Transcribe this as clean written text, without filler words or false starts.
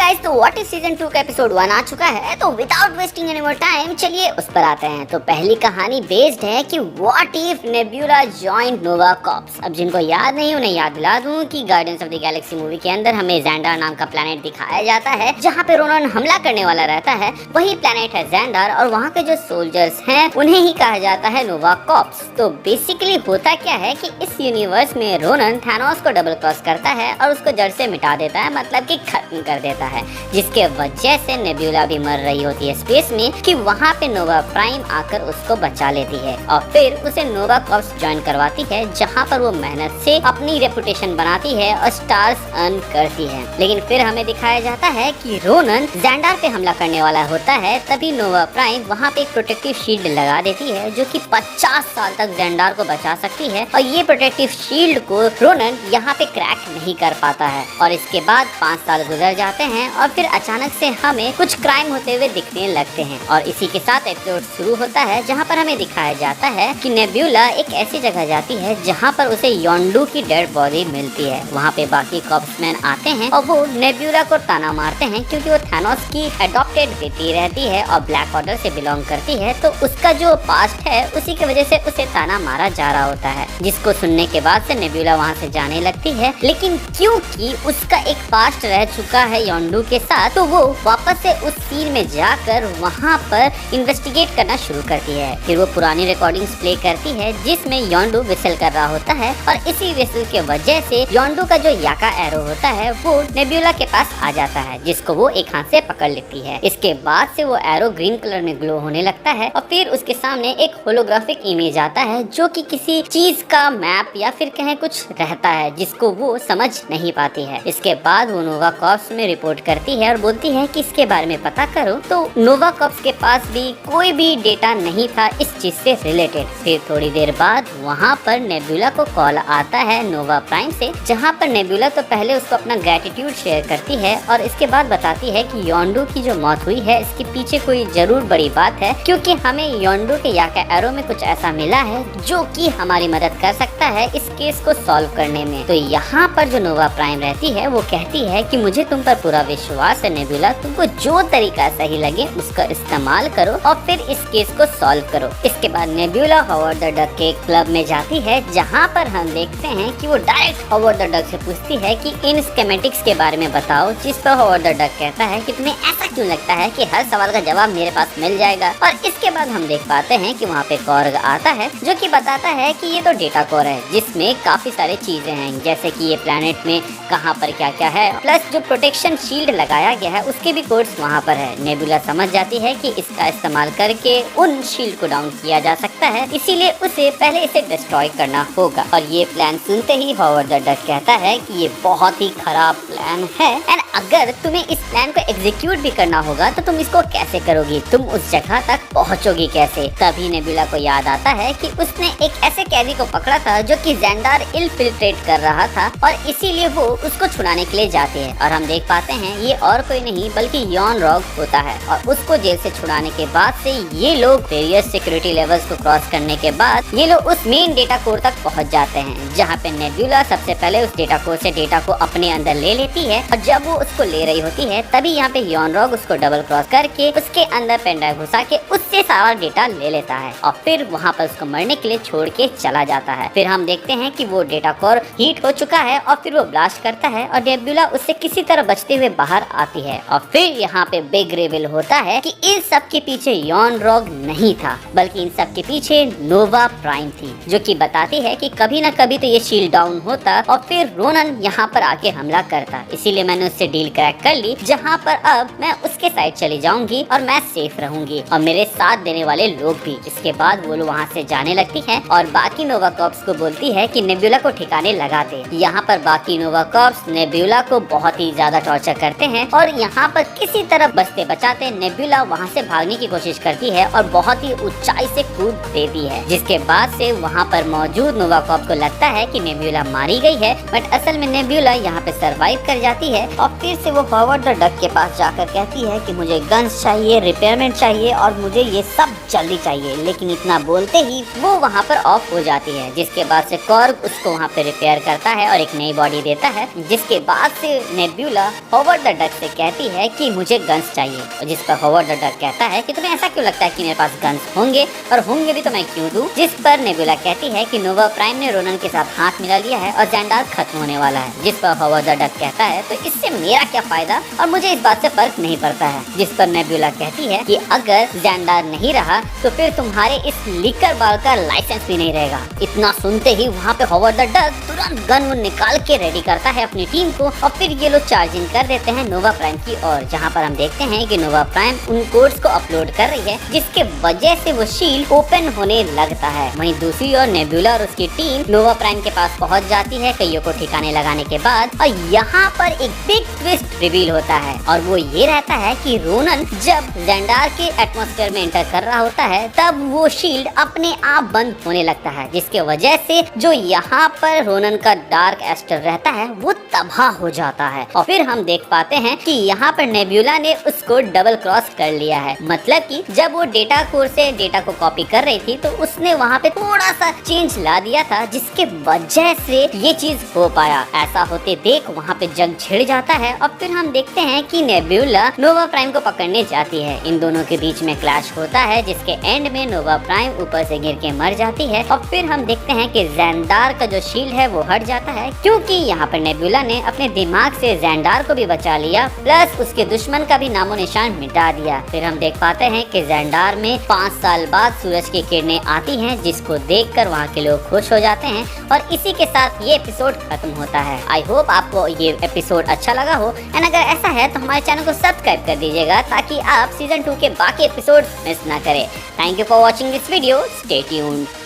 Guys, तो what is season 2 का episode 1 आ चुका है। तो without wasting any more time चलिए उस पर आते हैं। तो पहली कहानी बेस्ड है कि what if nebula joined Nova corps. अब जिनको याद नहीं उन्हें याद दिला दूं कि guardians of the Galaxy movie के अंदर हमें ज़ेंडार नाम का प्लेनेट दिखाया जाता है जहाँ पे रोनन हमला करने वाला रहता है। वही प्लेनेट है ज़ेंडार और वहाँ के जो सोल्जर्स हैं उन्हें ही कहा जाता है नोवा कॉर्प्स। तो बेसिकली होता क्या है कि इस यूनिवर्स में रोनन थानोस को डबल क्रॉस करता है और उसको जड़ से मिटा देता है, मतलब कि खत्म कर देता है, जिसके वजह से नेबुला भी मर रही होती है स्पेस में कि वहाँ पे नोवा प्राइम आकर उसको बचा लेती है और फिर उसे नोवा कॉर्प्स ज्वाइन करवाती है जहाँ पर वो मेहनत से अपनी रेपुटेशन बनाती है और स्टार्स अर्न करती है। लेकिन फिर हमें दिखाया जाता है कि रोनन ज़ेंडार पे हमला करने वाला होता है, तभी नोवा प्राइम वहाँ पे एक प्रोटेक्टिव शील्ड लगा देती है जो कि 50 साल तक ज़ेंडार को बचा सकती है और ये प्रोटेक्टिव शील्ड को रोनन यहाँ पे क्रैक नहीं कर पाता है। और इसके बाद 5 साल गुजर जाते हैं और फिर अचानक से हमें कुछ क्राइम होते हुए दिखने लगते हैं और इसी के साथ एपिसोड शुरू होता है जहाँ पर हमें दिखाया जाता है कि नेबुला एक ऐसी जगह जाती है जहाँ पर उसे योंडू की डेड बॉडी मिलती है। वहाँ पे बाकी कॉर्प्समैन आते हैं और वो नेबुला को ताना मारते हैं क्योंकि वो थानोस की एडॉप्टेड बेटी रहती है और ब्लैक ऑर्डर से बिलोंग करती है, तो उसका जो पास्ट है उसी की वजह से उसे ताना मारा जा रहा होता है। जिसको सुनने के बाद से नेबुला वहाँ से जाने लगती है, लेकिन क्योंकि उसका एक पास्ट रह चुका है योंडू के साथ, तो वो वापस से उस सीन में जाकर वहाँ पर इन्वेस्टिगेट करना शुरू करती है। फिर वो पुरानी रिकॉर्डिंग्स प्ले करती है जिसमें योंडू विसल कर रहा होता है और इसी विसल के वजह से योंडू का जो याका एरो होता है वो नेबुला के पास आ जाता है, जिसको वो एक हाथ से पकड़ लेती है। इसके बाद से वो एरो ग्रीन कलर में ग्लो होने लगता है और फिर उसके सामने एक होलोग्राफिक इमेज आता है जो कि किसी चीज का मैप या फिर कहें कुछ रहता है जिसको वो समझ नहीं पाती है। इसके बाद वो नोवा कॉर्प्स में रिपोर्ट करती है और बोलती है कि इसके बारे में पता करो। तो नोवा कॉर्प्स के पास भी कोई भी डेटा नहीं था इस चीज से रिलेटेड। फिर थोड़ी देर बाद वहाँ पर नेबुला को कॉल आता है नोवा प्राइम से, जहाँ पर नेबुला तो पहले उसको अपना ग्रेटिट्यूड शेयर करती है और इसके बाद बताती है कि योंडू की जो मौत हुई है इसके पीछे कोई जरूर बड़ी बात है, क्योंकि हमें योंडू के याका एरो में कुछ ऐसा मिला है जो कि हमारी मदद कर सकता है इस केस को सॉल्व करने में। तो यहाँ पर जो नोवा प्राइम रहती है वो कहती है कि मुझे तुम पर पूरा विश्वास है नेबुला, तुमको जो तरीका सही लगे उसका इस्तेमाल करो और फिर इस केस को सॉल्व करो। इसके बाद नेबुला हॉवर्ड द डक के क्लब में जाती है जहाँ पर हम देखते हैं कि वो डायरेक्ट हॉवर्ड द डक से पूछती है कि इन स्कीमेटिक्स के बारे में बताओ, जिस पर हॉवर्ड द डक कहता है कि तुम्हें ऐसा क्यों लगता है कि हर सवाल का जवाब मेरे पास मिल जाएगा। और इसके बाद हम देख पाते हैं कि वहाँ पे कॉर्ग आता है जो कि बताता है कि ये तो डेटा कोर है जिसमें काफी सारी चीजें हैं, जैसे कि ये प्लेनेट में कहाँ पर क्या क्या है, प्लस जो प्रोटेक्शन शील्ड लगाया गया है उसके भी कोड्स वहाँ पर है। नेबुला समझ जाती है कि इसका इस्तेमाल करके उन शील्ड को डाउन किया जा सकता है, इसीलिए उसे पहले इसे डिस्ट्रॉय करना होगा। और ये प्लान सुनते ही हॉवर्ड द डक कहता है कि ये बहुत ही खराब प्लान है एंड अगर तुम्हें इस प्लान को एग्जीक्यूट भी करना होगा तो तुम इसको कैसे करोगी, तुम उस जगह तक पहुंचोगी कैसे। तभी नेबुला को याद आता है कि उसने एक ऐसे कैदी को पकड़ा था जो कि ज़ेंडार इनफिल्ट्रेट कर रहा था और इसीलिए वो उसको छुड़ाने के लिए जाते हैं। और हम देख पाते हैं ये और कोई नहीं बल्कि यॉन रॉग होता है और उसको जेल से छुड़ाने के बाद से ये लोग वेरियस सिक्योरिटी लेवल्स को क्रॉस करने के बाद ये लोग उस मेन डेटा कोर तक पहुंच जाते हैं, जहाँ पे नेबुला सबसे पहले उस डेटा कोर से डेटा को अपने अंदर ले लेती है और जब वो उसको ले रही होती है तभी यहाँ पे यॉन रॉग उसको डबल क्रॉस करके उसके अंदर पेनड्राइव घुसा के उससे सारा डेटा ले लेता है और फिर वहाँ पर उसको मरने के लिए छोड़ के चला जाता है। फिर हम देखते हैं कि वो डेटा कोर हीट हो चुका है और फिर वो ब्लास्ट करता है और नेबुला उससे किसी तरह बचते हुए बाहर आती है। और फिर यहाँ पे बिग रिवील होता है कि इन सब के पीछे यॉन रॉग नहीं था बल्कि इन सब के पीछे नोवा प्राइम थी, जो कि बताती है कि कभी न कभी तो ये शील्ड डाउन होता और फिर रोनन यहाँ पर आके हमला करता। इसीलिए मैंने उससे डील क्रैक कर ली, जहाँ पर अब मैं उसके साइड चली जाऊंगी और मैं सेफ रहूंगी और मेरे साथ देने वाले लोग भी। इसके बाद वो लोग वहाँ से जाने लगती हैं और बाकी नोवा कॉर्प्स को बोलती है कि नेबुला को ठिकाने लगा दे। यहाँ पर बाकी नोवा कॉर्प्स नेबुला को बहुत ही ज्यादा टॉर्चर करते हैं और यहाँ पर किसी तरह बचते बचाते नेबुला वहाँ से भागने की कोशिश करती है और बहुत ही ऊंचाई से कूद देती है, जिसके बाद से वहाँ पर मौजूद नोवा कॉर्प्स को लगता है कि नेब्यूला मारी गई है, बट असल में नेब्यूला यहाँ पे सरवाइव कर जाती है। और फिर से वो हॉवर्ड द डक के पास जाकर कहती है कि मुझे गन्स चाहिए, रिपेयरमेंट चाहिए और मुझे ये सब जल्दी चाहिए। लेकिन इतना बोलते ही वो वहाँ पर ऑफ हो जाती है, जिसके बाद से कॉर्ग उसको वहाँ पे रिपेयर करता है और एक नई बॉडी देता है। जिसके बाद से नेब्यूला हॉवर्ड द डक से कहती है कि मुझे गन्स चाहिए, और जिस पर हॉवर्ड द डक कहता है कि तुम्हें ऐसा क्यों लगता है कि मेरे पास गन्स होंगे, और होंगे भी तो मैं क्यों दूं। जिस पर नेब्यूला कहती है कि नोवा प्राइम ने रोनन के साथ हाथ मिला लिया है और ज़ेंडार खत्म होने वाला है। जिस पर हॉवर्ड द डक कहता है तो इससे मेरा क्या फायदा और मुझे इस बात से फर्क नहीं पड़ता है। जिस पर नेब्यूला कहती है कि अगर ज़ेंडार नहीं रहा तो फिर तुम्हारे इस लीकर बाल का लाइसेंस भी नहीं रहेगा। इतना सुनते ही वहाँ पे हॉवर्ड द डक तुरंत गन निकाल के रेडी करता है अपनी टीम को, और फिर ये लोग चार्जिंग कर देते हैं नोवा प्राइम की ओर, जहाँ पर हम देखते हैं कि नोवा प्राइम उन कोड्स को अपलोड कर रही है, जिसके वजह से वो शील्ड ओपन होने लगता है। वहीं दूसरी ओर नेब्यूला और उसकी टीम नोवा प्राइम के पास पहुंच जाती है कईयों को ठिकाने लगाने के बाद, और यहाँ पर एक बिग ट्विस्ट रिवील होता है, और वो ये रहता है कि रोनन जब ज़ेंडार के एटमॉस्फेयर में एंटर कर रहा होता है तब वो शील्ड अपने आप बंद होने लगता है, जिसके वजह से जो यहाँ पर रोनन का डार्क एस्टर रहता है वो तबाह हो जाता है। और फिर हम देख पाते हैं कि यहाँ पर नेब्यूला ने उसको डबल क्रॉस कर लिया है। मतलब कि जब वो डेटा कोर से डेटा को कॉपी कर रही थी तो उसने वहाँ पे थोड़ा सा चेंज ला दिया था, जिसके वजह से ये चीज हो पाया। ऐसा होते देख वहाँ पे जंग छिड़ जाता है, और फिर हम देखते हैं कि नेब्यूला नोवा प्राइम को पकड़ने जाती है। इन दोनों के बीच में क्लैश होता है, जिसके एंड में नोवा प्राइम ऊपर से गिर के मर जाती है। और फिर हम देखते हैं कि ज़ेंडार का जो शील्ड है वो हट जाता है, क्योंकि यहाँ पर नेब्यूला ने अपने दिमाग से ज़ेंडार को भी बचा लिया, प्लस उसके दुश्मन का भी नामो निशान मिटा दिया। फिर हम देख पाते हैं कि ज़ेंडार में 5 साल बाद सूरज की किरणें आती हैं, जिसको देखकर वहाँ के लोग खुश हो जाते हैं, और इसी के साथ ये एपिसोड खत्म होता है। आई होप आपको ये एपिसोड अच्छा लगा हो, एंड अगर ऐसा है तो हमारे चैनल को सब्सक्राइब कर दीजिएगा ताकि आप सीजन 2 के बाकी एपिसोड मिस ना करें। Thank you for watching this video, stay tuned.